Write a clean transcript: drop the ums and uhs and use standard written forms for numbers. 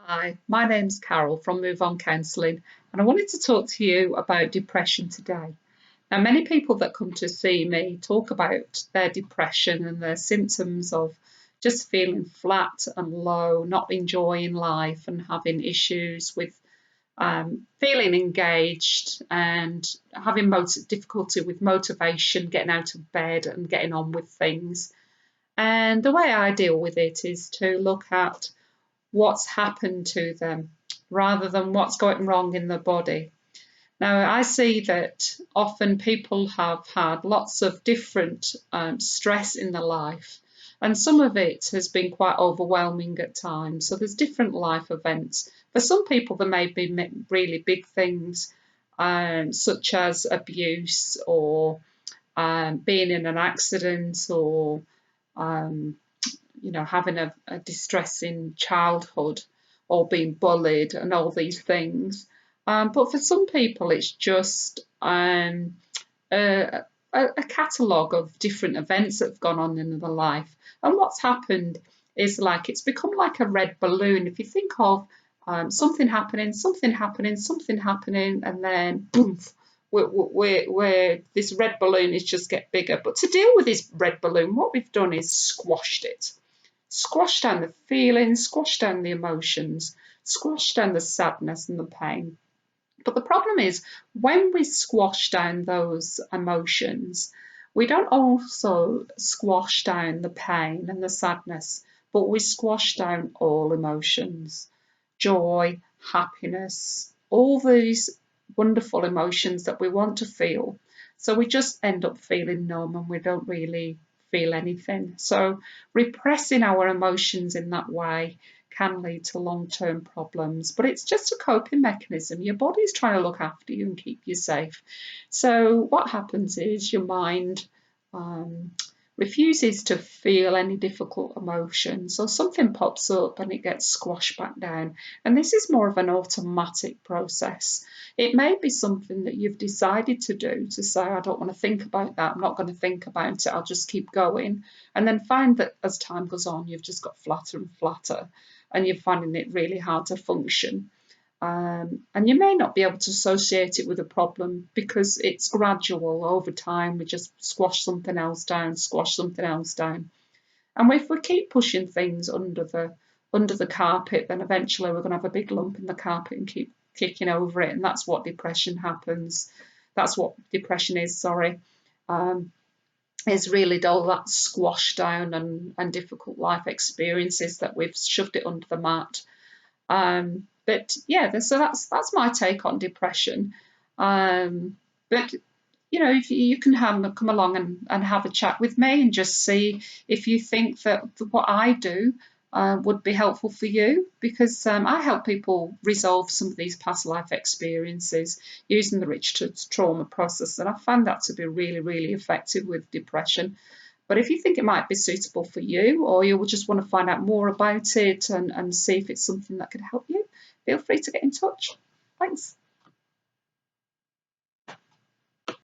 Hi, my name's Carol from Move On Counselling, and I wanted to talk to you about depression today. Now, many people that come to see me talk about their depression and their symptoms of just feeling flat and low, not enjoying life, and having issues with feeling engaged and having difficulty with motivation, getting out of bed and getting on with things. And the way I deal with it is to look at what's happened to them rather than what's going wrong in the body. Now, I see that often people have had lots of different stress in their life, and some of it has been quite overwhelming at times. So, there's different life events. For some people, there may be really big things, such as abuse or being in an accident or um, having a distressing childhood or being bullied and all these things. But for some people, it's just a, a catalogue of different events that have gone on in their life. And what's happened is like it's become like a red balloon. If you think of something happening, something happening, something happening, and then boom, where this red balloon is just get bigger. But to deal with this red balloon, what we've done is squashed it. Squash down the feelings, squash down the emotions, squash down the sadness and the pain. But the problem is when we squash down those emotions, we don't also squash down the pain and the sadness, but we squash down all emotions, joy, happiness, all these wonderful emotions that we want to feel. So we just end up feeling numb and we don't really feel anything. So repressing our emotions in that way can lead to long-term problems, but it's just a coping mechanism. Your body's trying to look after you and keep you safe. So what happens is your mind refuses to feel any difficult emotion. So something pops up and it gets squashed back down. And this is more of an automatic process. It may be something that you've decided to do to say, I don't want to think about that. I'm not going to think about it. I'll just keep going. And then find that as time goes on, you've just got flatter and flatter and you're finding it really hard to function. And you may not be able to associate it with a problem because it's gradual over time. We just squash something else down, squash something else down. And if we keep pushing things under the carpet, then eventually we're going to have a big lump in the carpet and keep kicking over it. And that's what depression happens. That's what depression is, sorry. Is really all that squashed down and difficult life experiences that we've shoved it under the mat. But yeah, so that's my take on depression. But if you can come along and have a chat with me and just see if you think that what I do would be helpful for you, because I help people resolve some of these past life experiences using the rich trauma process, and I found that to be really, really effective with depression. But if you think it might be suitable for you, or you will just want to find out more about it and see if it's something that could help you, feel free to get in touch. Thanks.